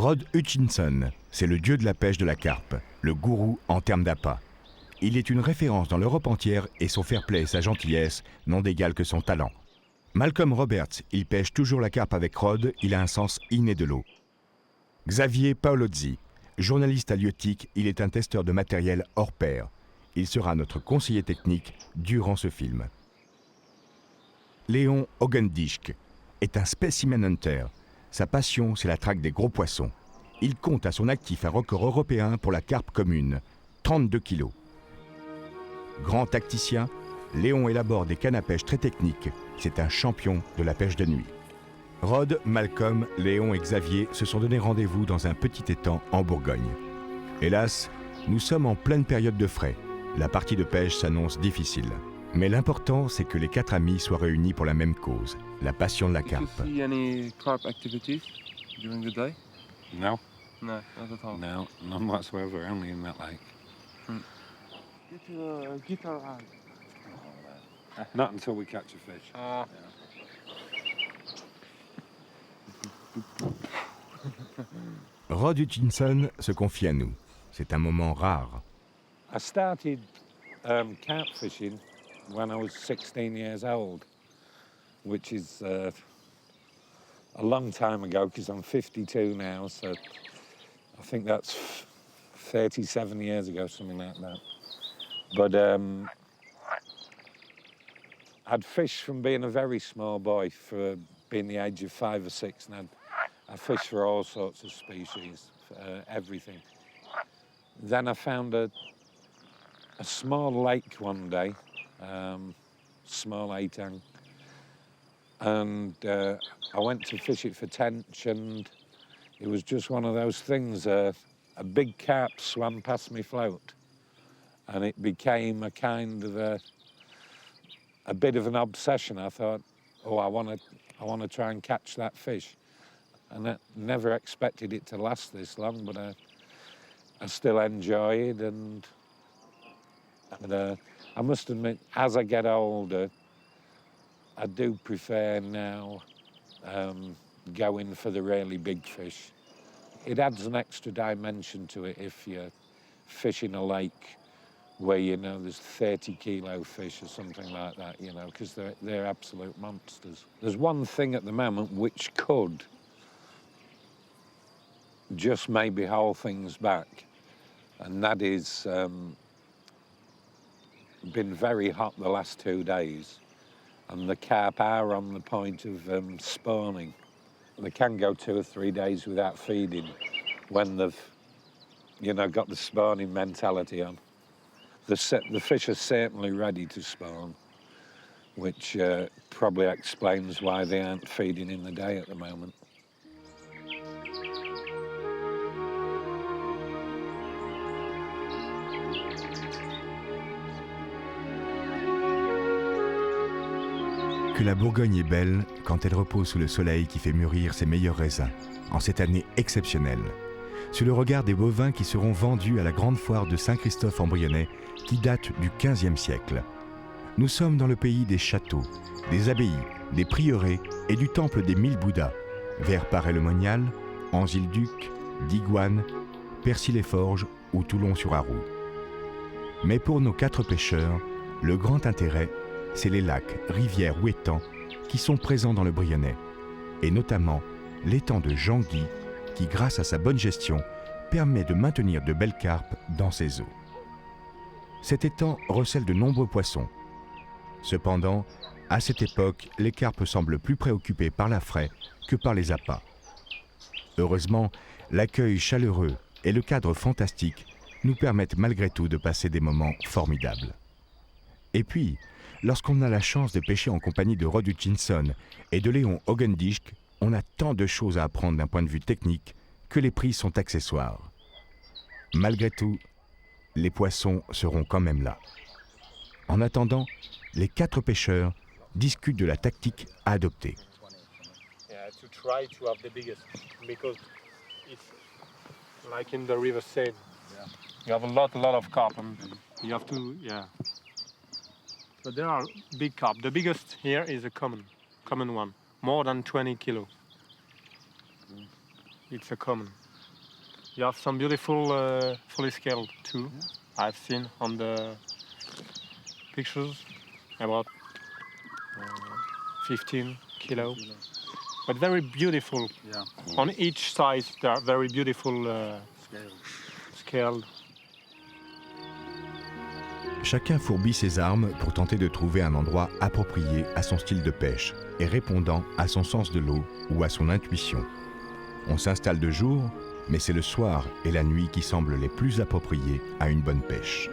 Rod Hutchinson, c'est le dieu de la pêche de la carpe, le gourou en termes d'appât. Il est une référence dans l'Europe entière et son fair-play et sa gentillesse n'ont d'égal que son talent. Malcolm Roberts, il pêche toujours la carpe avec Rod, il a un sens inné de l'eau. Xavier Paolozzi, journaliste halieutique, il est un testeur de matériel hors pair. Il sera notre conseiller technique durant ce film. Léon Ogendijk est un specimen hunter. Sa passion, c'est la traque des gros poissons. Il compte à son actif un record européen pour la carpe commune, 32 kilos. Grand tacticien, Léon élabore des cannes à pêche très techniques. C'est un champion de la pêche de nuit. Rod, Malcolm, Léon et Xavier se sont donné rendez-vous dans un petit étang en Bourgogne. Hélas, nous sommes en pleine période de frai. La partie de pêche s'annonce difficile. Mais l'important, c'est que les 4 amis soient réunis pour la même cause, la passion de la carpe. Did you see any carp activities during the day? No. No, not at all. No, none whatsoever, only in that lake. Get your guitar out. Not until we catch a fish. Rod Hutchinson se confie à nous. C'est un moment rare. I started carp fishing when I was 16 years old, which is a long time ago because I'm 52 now, so I think that's 37 years ago, something like that. But I'd fished from being a very small boy, for being the age of 5 or 6, and I fished for all sorts of species, everything. Then I found a small lake one day, small etang, and I went to fish it for tench, and it was just one of those things. A big carp swam past my float, and it became a kind of a bit of an obsession. I thought, oh, I want to try and catch that fish, and I never expected it to last this long, but I still enjoy it, and I must admit, as I get older, I do prefer now going for the really big fish. It adds an extra dimension to it if you're fishing a lake where, you know, there's 30-kilo fish or something like that, you know, because they're absolute monsters. There's one thing at the moment which could just maybe hold things back, and that is been very hot the last 2 days, and the carp are on the point of spawning. They can go 2 or 3 days without feeding when they've, you know, got the spawning mentality on. The fish are certainly ready to spawn, which probably explains why they aren't feeding in the day at the moment. Que la Bourgogne est belle quand elle repose sous le soleil qui fait mûrir ses meilleurs raisins, en cette année exceptionnelle. Sous le regard des bovins qui seront vendus à la grande foire de Saint-Christophe-en-Brionnais, qui date du XVe siècle. Nous sommes dans le pays des châteaux, des abbayes, des prieurés et du temple des 1000 Bouddhas, vers Paray-le-Monial, Anzy-le-Duc, Digoine, Percy-les-Forges ou Toulon-sur-Arroux. Mais pour nos 4 pêcheurs, le grand intérêt, c'est les lacs, rivières ou étangs qui sont présents dans le Brionnais, et notamment l'étang de Jean-Guy qui, grâce à sa bonne gestion, permet de maintenir de belles carpes dans ses eaux. Cet étang recèle de nombreux poissons. Cependant, à cette époque, les carpes semblent plus préoccupées par la fraie que par les appâts. Heureusement, l'accueil chaleureux et le cadre fantastique nous permettent malgré tout de passer des moments formidables. Et puis, lorsqu'on a la chance de pêcher en compagnie de Rod Hutchinson et de Léon Ogendijk, on a tant de choses à apprendre d'un point de vue technique que les prix sont accessoires. Malgré tout, les poissons seront quand même là. En attendant, les 4 pêcheurs discutent de la tactique à adopter. Yeah, to try to have the biggest, because it's like in the River Seine. Yeah. You have a lot of carp, and you have to, yeah. But there are big carp. The biggest here is a common one, more than 20 kilo. It's a common. You have some beautiful fully scaled too. I've seen on the pictures about 15 kilo, but very beautiful. Yeah. On each size, they are very beautiful scaled. Chacun fourbit ses armes pour tenter de trouver un endroit approprié à son style de pêche et répondant à son sens de l'eau ou à son intuition. On s'installe de jour, mais c'est le soir et la nuit qui semblent les plus appropriés à une bonne pêche.